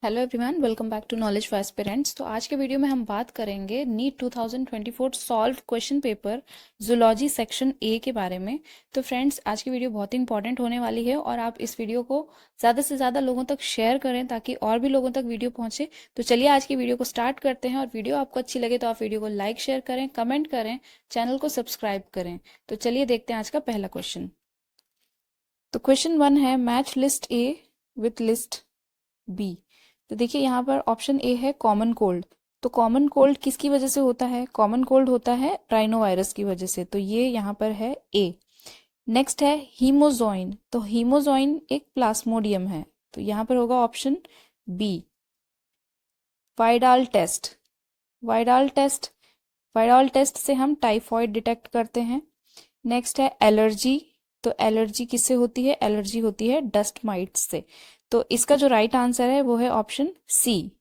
Hello everyone, welcome back to knowledge for aspirants. तो आज के वीडियो में हम बात करेंगे NEET 2024 solve question paper zoology section A के बारे में। तो फ्रेंड्स, आज की वीडियो बहुत ही इंपॉर्टेंट होने वाली है और आप इस वीडियो को ज़्यादा से ज़्यादा लोगों तक शेयर करें ताकि और भी लोगों तक वीडियो पहुंचे। तो चलिए आज की वीडियो को स्टार्ट करते हैं, और वीडियो आपको अच्छी लगे तो आप वीडियो को लाइक शेयर करें, कमेंट करें, चैनल को सब्सक्राइब करें। तो चलिए देखते हैं आज का पहला क्वेश्चन। तो क्वेश्चन 1 है, match list A with list B. तो देखिए यहाँ पर ऑप्शन ए है कॉमन कोल्ड। तो कॉमन कोल्ड किसकी वजह से होता है? कॉमन कोल्ड होता है राइनो वायरस की वजह से, तो ये यहाँ पर है ए। नेक्स्ट है हीमोजॉइन। तो हीमोजॉइन एक प्लाज्मोडियम है, तो यहाँ पर होगा option B. Widal test. Widal test, Widal test से हम टाइफॉइड डिटेक्ट करते हैं। नेक्स्ट है एलर्जी। तो एलर्जी किससे होती है? एलर्जी होती है डस्ट माइट्स से। तो इसका जो राइट आंसर है वो है option C.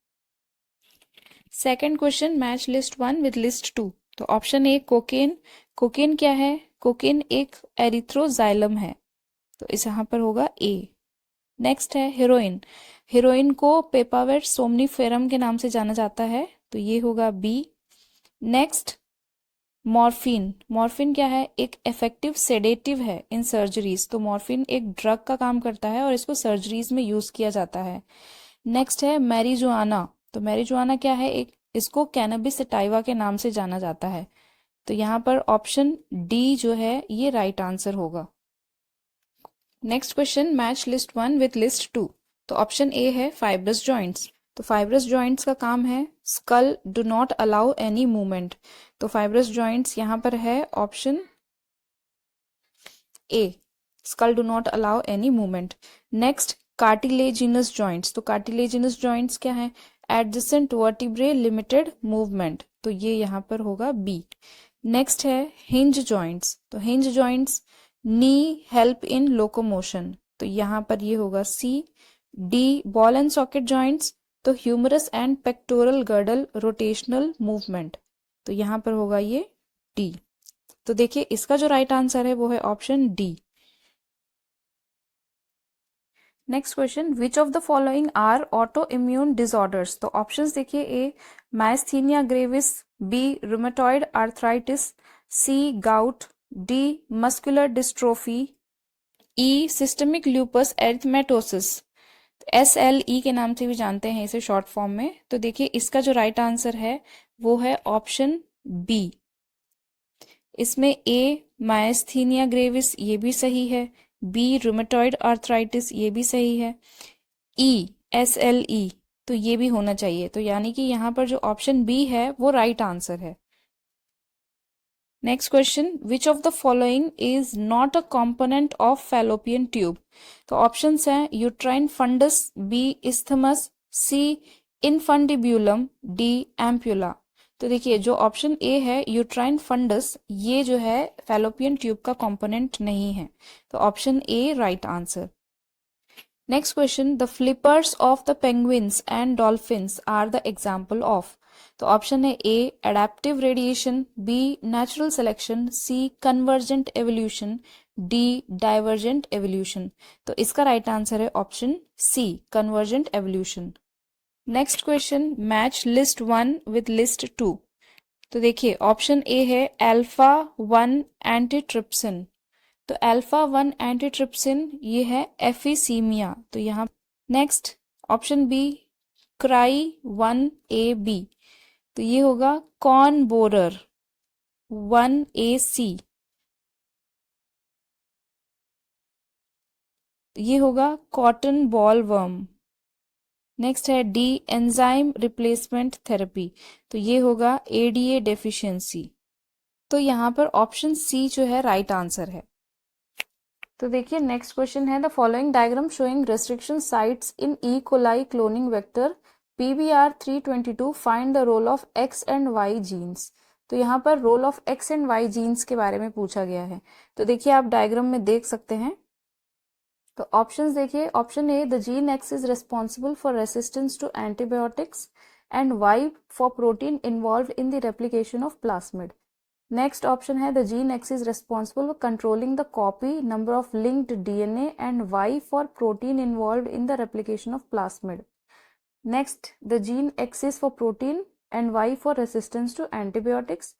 Second question, match list 1 with list 2। तो ऑप्शन ए कोकेन। कोकेन क्या है? कोकेन एक एरिथ्रोजाइलम है, तो इस यहाँ पर होगा ए। नेक्स्ट है हीरोइन। हीरोइन को पेपावेर सोमनीफेरम के नाम से जाना जाता है, तो ये होगा बी। Next morphine. मॉर्फिन क्या है? एक इफेक्टिव सेडेटिव है इन सर्जरीज। तो मॉर्फिन एक ड्रग का काम करता है और इसको सर्जरीज में यूज किया जाता है। नेक्स्ट है मैरिजुआना। तो मैरिजुआना क्या है? एक इसको कैनबिस सटाइवा के नाम से जाना जाता है। तो यहाँ पर ऑप्शन डी जो है ये राइट आंसर होगा। Next question, match list 1 with list 2। तो ऑप्शन ए है फाइब्रस जॉइंट्स। तो फाइब्रस जॉइंट्स का काम है skull do not allow any movement. तो फाइब्रस जॉइंट्स यहाँ पर है option A, skull do not allow any movement. Next cartilaginous joints. तो कार्टिलेजिनस जॉइंट्स क्या है? एडजेसेंट वर्टिब्रे लिमिटेड मूवमेंट, तो ये यहाँ पर होगा बी। नेक्स्ट है हिंज जॉइंट्स। तो hinge joints knee help in locomotion, तो यहाँ पर ये होगा C. D ball and socket joints. तो humerus and pectoral girdle rotational movement, तो यहाँ पर होगा ये डी। तो देखिए इसका जो राइट आंसर है वो है option D. Next question, which of the following are autoimmune disorders. तो ऑप्शंस देखिए, A myasthenia gravis, B rheumatoid arthritis, C gout, D muscular dystrophy, E systemic lupus erythematosus. SLE के नाम से भी जानते हैं इसे शॉर्ट फॉर्म में। तो देखिए इसका जो राइट आंसर है वो है ऑप्शन बी। इसमें ए मायस्थीनिया ग्रेविस ये भी सही है, बी रूमेटॉइड आर्थराइटिस ये भी सही है, ई SLE तो ये भी होना चाहिए। तो यानी कि यहाँ पर जो ऑप्शन बी है वो राइट आंसर है। Next question, which of the following is not a component of fallopian tube. तो ऑप्शंस हैं यूट्राइन फंडस, बी इस्थमस, सी इनफंडिब्यूलम, डी एम्प्यूला। तो देखिए जो ऑप्शन ए है यूट्राइन फंडस, ये जो है फैलोपियन ट्यूब का कंपोनेंट नहीं है, तो option A right answer. Next question, the flippers of the penguins and dolphins are the example of. तो ऑप्शन है A adaptive radiation, B natural selection, C convergent evolution, D divergent evolution. तो इसका right answer है option C convergent evolution. Next question, match list 1 with list 2। तो देखिए option A है alpha 1 antitrypsin. तो alpha 1 antitrypsin ये है एफिसीमिया, तो यहाँ next option B cry 1AB, तो ये होगा कॉर्न बोरर 1AC, ये होगा कॉटन बॉल वर्म। नेक्स्ट है डी एंजाइम रिप्लेसमेंट थेरेपी, तो ये होगा ADA डेफिशिएंसी। तो यहाँ पर ऑप्शन सी जो है राइट आंसर है। तो देखिए नेक्स्ट क्वेश्चन है, the following diagram showing restriction sites in E coli cloning vector PBR322 find the role of X and Y genes. तो यहाँ पर role of X and Y genes के बारे में पूछा गया है। तो देखिए आप डायग्राम में देख सकते हैं। तो ऑप्शंस देखिए, option A the gene X is responsible for resistance to antibiotics and Y for protein involve in the replication of plasmid. Next option है the gene X is responsible for controlling the copy number of linked DNA and Y for protein involve in the replication of plasmid. Next, the gene X is for protein and Y for resistance to antibiotics.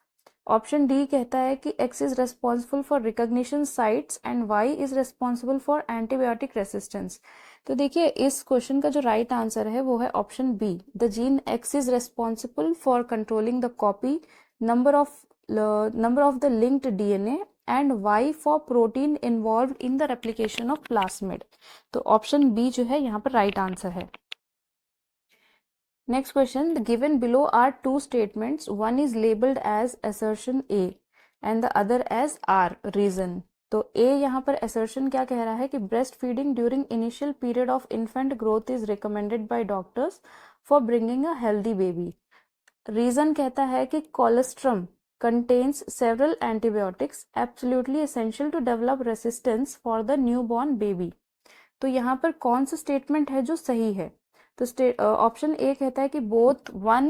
Option D कहता है कि X is responsible for recognition sites and Y is responsible for antibiotic resistance. तो देखिए इस question का जो right answer है वो है option B. The gene X is responsible for controlling the copy number of the linked DNA and Y for protein involved in the replication of plasmid. तो option B जो है यहाँ पर राइट आंसर है. Next question, the given below are two statements. One is labeled as assertion A and the other as R, reason. तो A यहाँ पर assertion क्या कह रहा है कि breastfeeding during initial period of infant growth is recommended by doctors for bringing a healthy baby. Reason कहता है कि colostrum contains several antibiotics absolutely essential to develop resistance for the newborn baby. तो यहाँ पर कौन सा स्टेटमेंट है जो सही है? तो ऑप्शन ए कहता है कि बोथ 1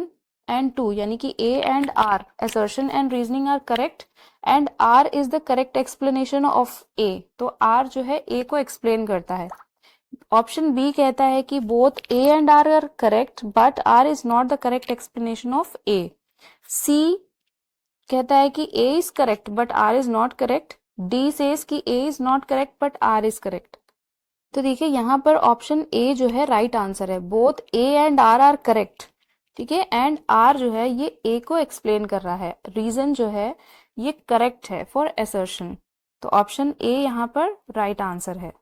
and 2 यानी कि A and R assertion and reasoning are correct and R is the correct explanation of A. तो R जो है A को explain करता है. ऑप्शन बी कहता है कि both A and R are correct but R is not the correct explanation of A. C कहता है कि A is correct but R is not correct. D says कि A is not correct but R is correct. तो देखिए यहाँ पर option A जो है राइट आंसर है. Both A and R are correct. ठीक है, एंड आर जो है ये ए को एक्सप्लेन कर रहा है. रीजन जो है ये करेक्ट है फॉर असर्शन. तो ऑप्शन ए यहाँ पर राइट आंसर है.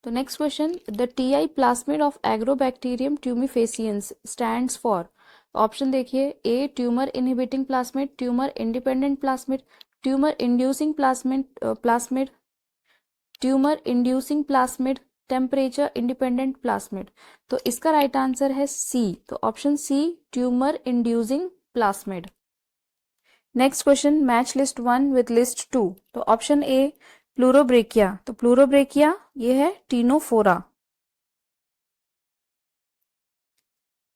तो next question, the Ti plasmid of Agrobacterium tumefaciens stands for. Option देखिए, A tumour inhibiting plasmid, tumour independent plasmid, tumour inducing plasmid, tumour inducing plasmid, temperature independent plasmid. तो इसका right answer है C. तो option C tumour inducing plasmid. Next question, match list 1 with list 2. तो option A Pleurobrachia. तो Pleurobrachia ये है Ctenophora.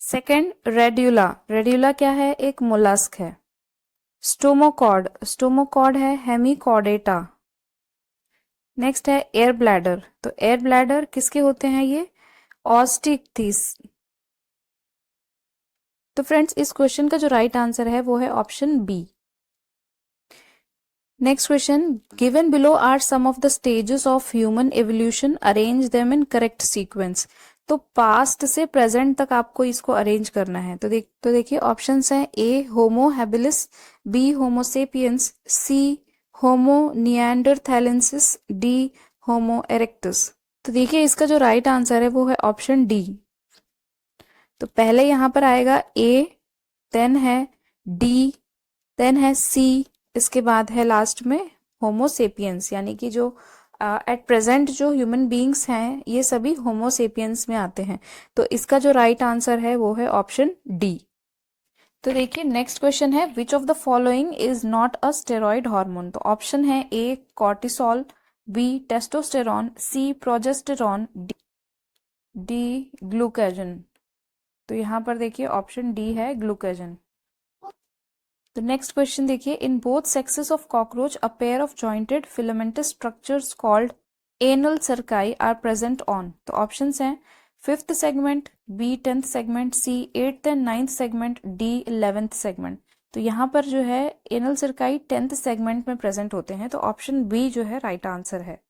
Second radula. Radula क्या है? एक मोलस्क है. स्टोमोकॉर्ड. स्टोमोकॉर्ड है हेमिकॉर्डेटा. नेक्स्ट है एयर ब्लैडर. तो एयर ब्लैडर किसके होते हैं? ये ऑस्टिकथिस. तो फ्रेंड्स इस क्वेश्चन का जो राइट आंसर है वो है option B. Next question, given below are some of the stages of human evolution, arrange them in correct sequence. तो पास्ट से प्रेजेंट तक आपको इसको अरेंज करना है. तो देखिए ऑप्शंस हैं, ए होमो हैबिलिस, बी होमोसेपियंस, सी होमो निएंडरथैलेंसिस, डी होमो इरेक्टस. तो देखिए इसका जो राइट आंसर है वो है ऑप्शन डी. तो पहले यहाँ पर आएगा ए, देन है डी, देन है सी, इसके बाद है लास्ट में होमोसेपियंस. यानी कि जो एट प्रेजेंट जो ह्यूमन बीइंग्स हैं ये सभी होमोसेपियंस में आते हैं. तो इसका जो राइट आंसर है वो है ऑप्शन डी. तो देखिए नेक्स्ट क्वेश्चन है, which of the following is not a steroid hormone. तो ऑप्शन है A cortisol, B testosterone, C progesterone, D glucagon. तो यहाँ पर देखिए ऑप्शन डी है ग्लूकेजन. तो नेक्स्ट क्वेश्चन देखिए, in both sexes of cockroach a pair of jointed filamentous structures called anal cerci are present on. तो options हैं, 5th segment, B 10th segment, C 8th and 9th segment, D 11th segment. तो यहाँ पर जो है anal cerci 10th segment में present होते हैं. तो ऑप्शन बी जो है राइट आंसर है.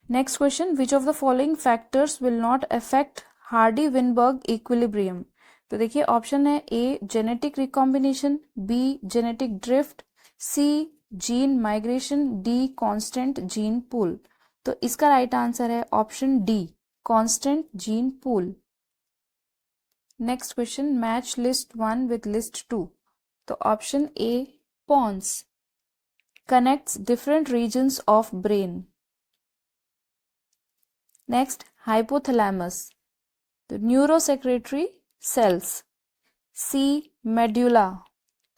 Next question, which of the following factors will not affect Hardy Weinberg equilibrium. तो देखिए ऑप्शन है, A genetic recombination, B genetic drift, C gene migration, D constant gene pool. तो इसका राइट आंसर है option D constant gene pool. Next question, match list 1 with list 2. तो option A Pond's connects different regions of brain. Next hypothalamus, तो neurosecretory cells. C medulla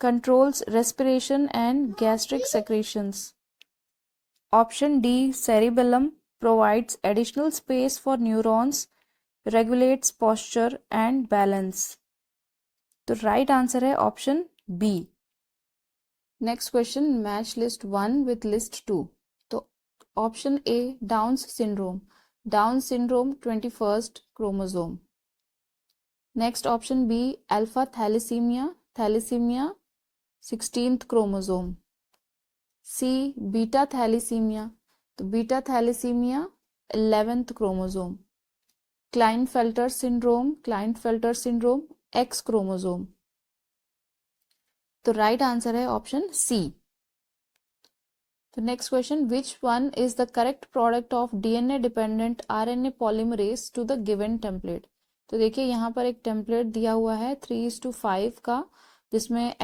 controls respiration and gastric secretions. Option D cerebellum provides additional space for neurons, regulates posture and balance. तो right answer है option B. Next question, match list 1 with list 2. तो option A Down's syndrome. Down syndrome 21st chromosome. Next option B alpha thalassemia, thalassemia 16th chromosome. C beta thalassemia, तो beta thalassemia 11th chromosome. Klinefelter syndrome, Klinefelter syndrome X chromosome. तो right answer है option C. तो next question, which one is the correct product of DNA dependent RNA polymerase to the given template. तो देखिए यहाँ पर एक template दिया हुआ है 3:5 का, जिसमें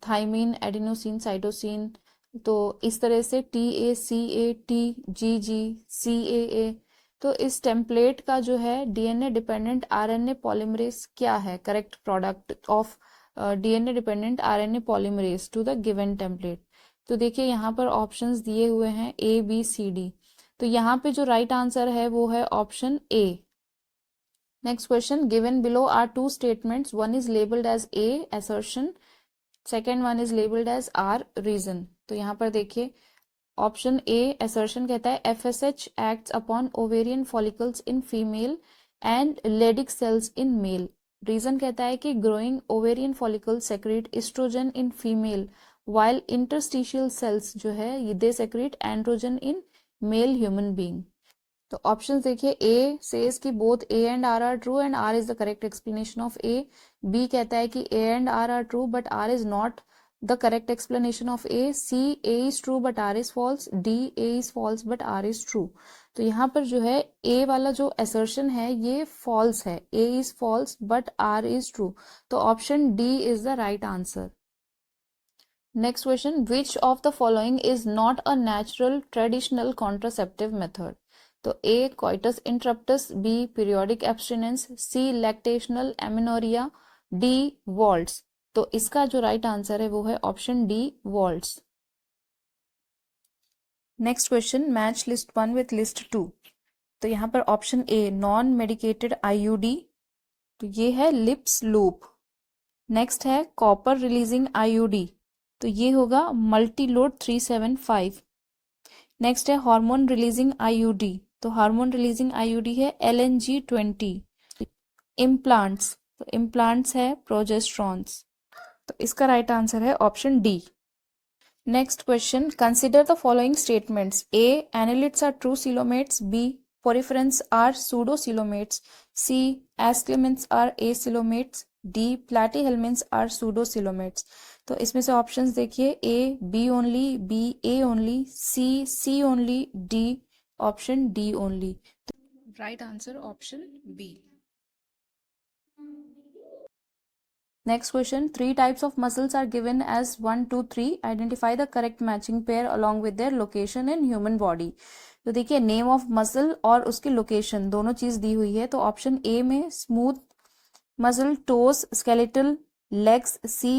थाइमीन, एडिनोसिन, साइटोसिन, तो इस तरह से TACA, TGG, CAA। तो इस टेम्पलेट का जो है डीएनए डिपेंडेंट आरएनए पॉलीमरेज क्या है, correct product of DNA dependent RNA polymerase to the given template. तो देखिए यहाँ पर ऑप्शंस दिए हुए हैं ABCD। तो यहाँ पे जो राइट आंसर है वो है option A। Next question, given below are two statements, one is labelled as A assertion, second one is labelled as R reason. तो यहाँ पर देखिए ऑप्शन A assertion कहता है FSH acts upon ovarian follicles in female and Leydig cells in male। Reason कहता है कि growing ovarian follicles secrete estrogen in female while interstitial cells जो है they secrete androgen in male human being। तो options देखिए, A says कि both A and R are true and R is the correct explanation of A। B कहता है कि A and R are true but R is not the correct explanation of A। C A is true but R is false। D A is false but R is true। तो यहाँ पर जो है A वाला जो assertion है ये false है, A is false but R is true। तो option D is the right answer। Next question, which of the following is not a natural traditional contraceptive method. तो A coitus interruptus, B periodic abstinence, C lactational amenorrhoea, D vaults. तो इसका जो right answer है वो है option D vaults. Next question, match list 1 with list 2। तो यहाँ पर option A non medicated IUD, तो ये है लिप्स लूप। नेक्स्ट है कॉपर रिलीजिंग IUD, तो ये होगा मल्टीलोड 375। नेक्स्ट है हार्मोन रिलीजिंग IUD, तो हार्मोन रिलीजिंग IUD है LNG20। इम्प्लांट्स, तो इम्प्लांट्स है प्रोजेस्ट्रॉन्स। तो इसका राइट आंसर है option D। Next question, consider the following statements. A annelids are true coelomates, B poriferans are pseudocoelomates, C aschelminths are acoelomates, D platyhelminths are pseudocoelomates. तो इसमें से options देखिए, A B only, B A only, C C only, D option D only. Right answer option B। Next question, three types of muscles are given as 1, 2, 3. Identify the correct matching pair along with their location in human body। तो देखिए name of muscle और उसकी location दोनों चीज दी हुई है। तो option A में smooth muscle, toes, skeletal, legs, C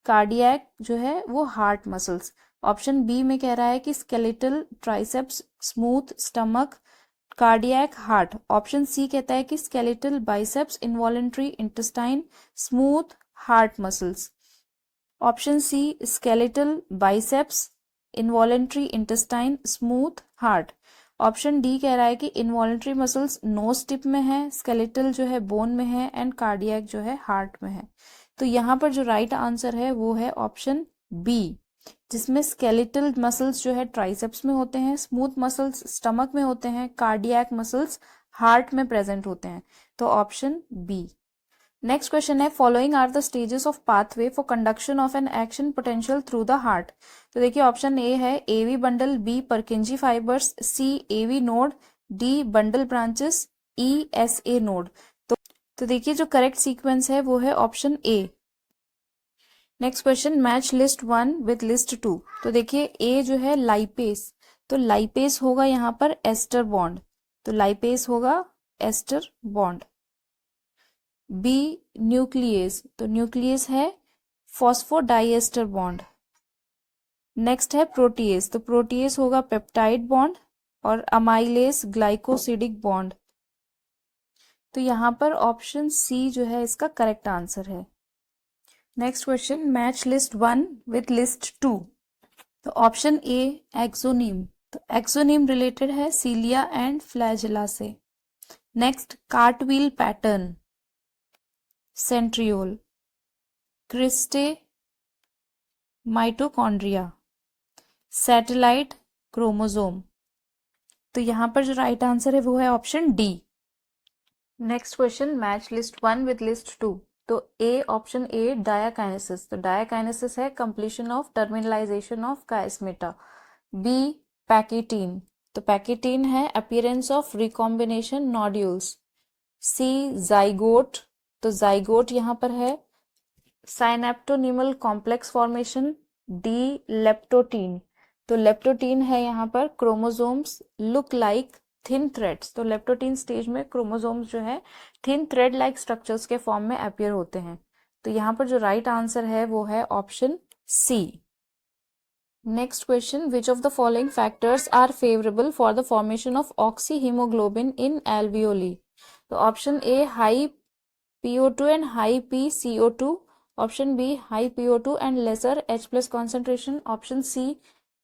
cardiac जो है वो हार्ट मसल्स। ऑप्शन B में कह रहा है कि skeletal, triceps, smooth, stomach, cardiac, heart. Option C कहता है कि skeletal, biceps, involuntary, intestine, smooth, heart muscles. Option C skeletal, biceps, involuntary, intestine, smooth, heart. Option D कह रहा है कि इनवॉलेंट्री मसल्स नोज टिप में है, स्केलेटल जो है बोन में है एंड कार्डियक जो है हार्ट में है। तो यहाँ पर जो राइट आंसर है वो है ऑप्शन बी, जिसमें स्केलेटल मसल्स जो है ट्राइसेप्स में होते हैं, स्मूथ मसल्स स्टमक में होते हैं, कार्डियक मसल्स हार्ट में प्रेजेंट होते हैं। तो ऑप्शन बी। नेक्स्ट क्वेश्चन है, following are the stages of pathway for conduction of an action potential through the heart. तो देखिए ऑप्शन ए है AV bundle, B Purkinje fibres, C AV node, D bundle branches, E SA node. तो देखिए जो correct sequence है वो है option A. Next question, match list 1 with list 2। तो देखिए ए जो है लाइपेस, तो लाइपेस होगा यहाँ पर एस्टर बॉन्ड, तो लाइपेस होगा एस्टर बॉन्ड। बी न्यूक्लियस, तो न्यूक्लियस है फॉस्फोडाइएस्टर बॉन्ड। नेक्स्ट है प्रोटीएस, तो प्रोटीएस होगा पेप्टाइड बॉन्ड, और अमाइलेस ग्लाइकोसिडिक बॉन्ड। तो यहाँ पर ऑप्शन सी जो है इसका करेक्ट आंसर है। Next question, match list 1 with list 2। तो ऑप्शन ए एक्सोनीम, तो एक्सोनीम रिलेटेड है सीलिया एंड फ्लैजेला से। Next cartwheel pattern, centriole, cristae mitochondria, satellite chromosome. तो यहाँ पर जो राइट आंसर है वो है option D. Next question, match list 1 with list 2। तो ए, ऑप्शन ए डायाकाइनेसिस, तो डायाकाइनेसिस है completion of terminalisation of chiasmata. B pachytene, तो पैकिटीन है appearance of recombination nodules. C zygotene, तो जाइगोट यहाँ पर है synaptonemal complex formation. D leptotene, तो लेप्टोटीन है यहाँ पर chromosomes look like thin threads, तो लेप्टोटीन स्टेज में क्रोमोसोम्स जो है थिन थ्रेड लाइक स्ट्रक्चर्स के फॉर्म में अपीयर होते हैं। तो यहाँ पर जो राइट आंसर है वो है option C. Next question, which of the following factors are favourable for the formation of oxyhaemoglobin in alveoli. तो option A high PO2 and high PCO2, option B high PO2 and lesser H plus concentration, option C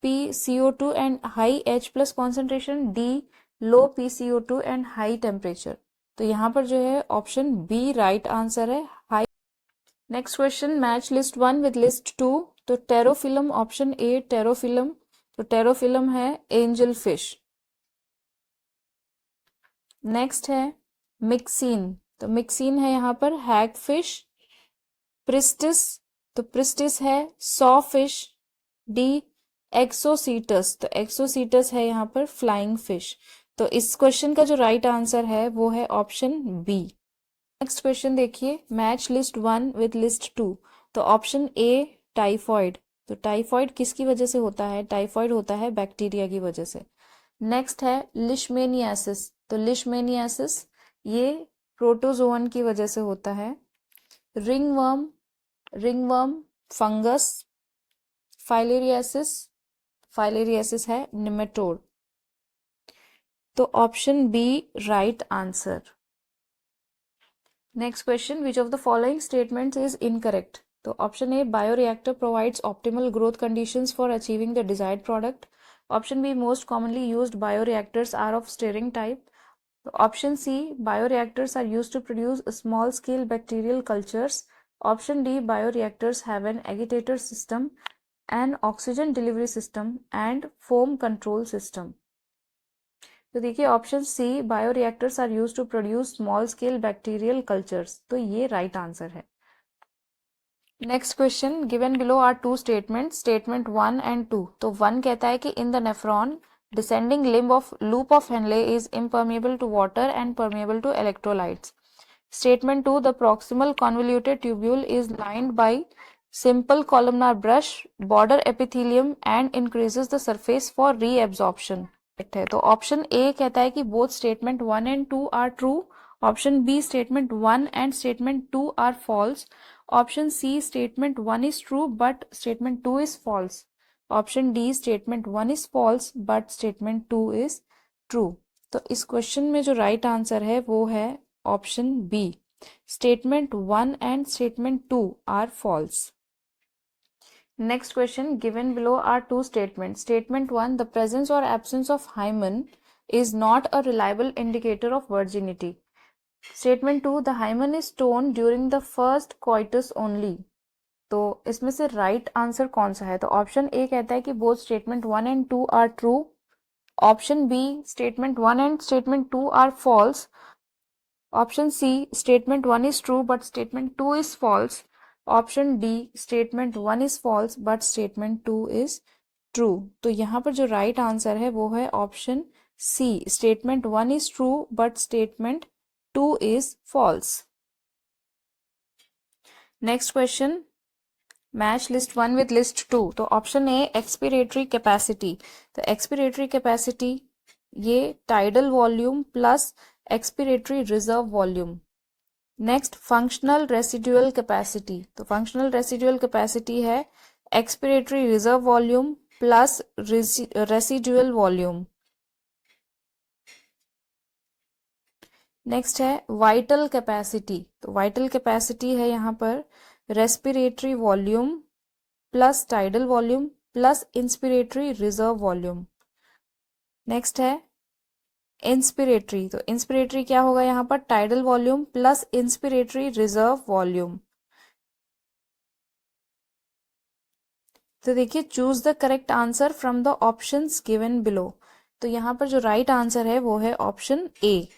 PCO2 and high H plus concentration, D low PCO2 and high temperature। तो यहाँ पर जो है option B right answer है, high. Next question, match list 1 with list 2। तो टेरोफिलम, option A टेरोफिलम, तो टेरोफिलम है angel fish. Next है मिक्सीन, तो मिक्सीन है यहाँ पर हैग फिश। प्रिस्टिस, तो प्रिस्टिस है सॉ फिश। डी एक्सोसीटस, तो एक्सोसीटस है यहाँ पर फ्लाइंग फिश। तो इस क्वेश्चन का जो राइट आंसर है वो है ऑप्शन बी। नेक्स्ट क्वेश्चन देखिए, मैच लिस्ट 1 विद लिस्ट 2। तो ऑप्शन ए टाइफॉइड, तो टाइफॉइड किसकी वजह से होता है? टाइफॉइड होता है बैक्टीरिया की वजह से। नेक्स्ट है लिशमेनियासिस, तो लिशमेनियासिस ये प्रोटोजोअन की वजह से होता है। Ringworm, ringworm fungus. Filariasis, filariasis है निमेटोड। तो option B right answer. Next question, which of the following statements is incorrect. तो option A bioreactor provides optimal growth conditions for achieving the desired product. Option B most commonly used bioreactors are of stirring type. Option C bioreactors are used to produce small scale bacterial cultures. Option D bioreactors have an agitator system, an oxygen delivery system and foam control system. तो देखिए option C bioreactors are used to produce small scale bacterial cultures, तो ये right answer है। Next question, given below are two statement, statement 1 and 2। तो 1 कहता है कि in the nephron descending limb of loop of Henle is impermeable to water and permeable to electrolytes. Statement 2, the proximal convoluted tubule is lined by simple columnar brush border epithelium and increases the surface for reabsorption है। तो option ए कहता है कि both statement 1 and 2 are true. Option B statement 1 and statement 2 are false. Option C statement 1 is true but statement 2 is false. Option D statement 1 is false but statement 2 is true. तो इस question में जो right answer है वो है option B, statement 1 and statement 2 are false. Next question, given below are two statements. Statement 1, the presence or absence of hymen is not a reliable indicator of virginity. Statement 2, the hymen is torn during the first coitus only. तो इसमें से right answer कौन सा है? तो option ए कहता है कि both statement 1 and 2 are true. Option B statement 1 and statement 2 are false. Option C statement 1 is true but statement 2 is false. Option D statement 1 is false but statement 2 is true. तो यहाँ पर जो right answer है वो है option C, statement 1 is true but statement 2 is false. Next question, match list 1 with list 2। तो option A expiratory capacity, तो expiratory capacity ये tidal volume plus expiratory reserve volume. Next functional residual capacity, तो functional residual capacity है expiratory reserve volume plus residual volume. Next है vital capacity, तो vital capacity है यहाँ पर respiratory volume plus tidal volume plus inspiratory reserve volume. Next है inspiratory, तो inspiratory क्या होगा यहाँ पर, tidal volume plus inspiratory reserve volume. तो देखिए choose the correct answer from the options given below. तो यहाँ पर जो राइट आंसर है वो है ऑप्शन ए।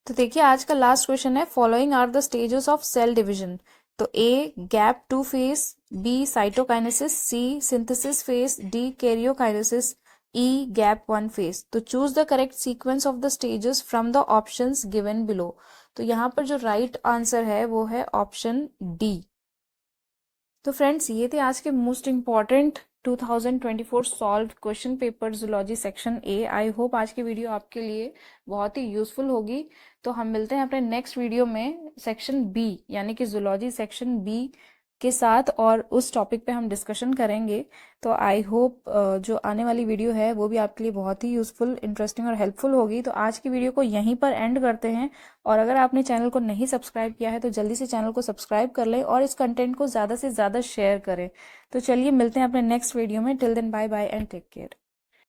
तो देखिए आज का लास्ट क्वेश्चन है, following are the stages of cell division. तो A gap 2 phase, B cytokinesis, C synthesis phase, D karyokinesis, E gap 1 phase. तो choose the correct sequence of the stages from the options given below. तो यहाँ पर जो right answer है वो है option D. तो फ्रेंड्स ये थे आज के most important 2024 solve question paper zoology section A. I hope आज की वीडियो आपके लिए बहुत ही यूजफुल होगी। तो हम मिलते हैं अपने नेक्स्ट वीडियो में सेक्शन बी यानी कि जूलॉजी सेक्शन बी के साथ, और उस टॉपिक पे हम डिस्कशन करेंगे। तो आई होप जो आने वाली वीडियो है वो भी आपके लिए बहुत ही यूजफुल, इंटरेस्टिंग और हेल्पफुल होगी। तो आज की वीडियो को यहीं पर एंड करते हैं, और अगर आपने चैनल को नहीं सब्सक्राइब किया है तो जल्दी से चैनल को सब्सक्राइब कर लें और इस कंटेंट को ज़्यादा से ज़्यादा शेयर करें। तो चलिए मिलते हैं अपने नेक्स्ट वीडियो में। Till then bye bye and take care.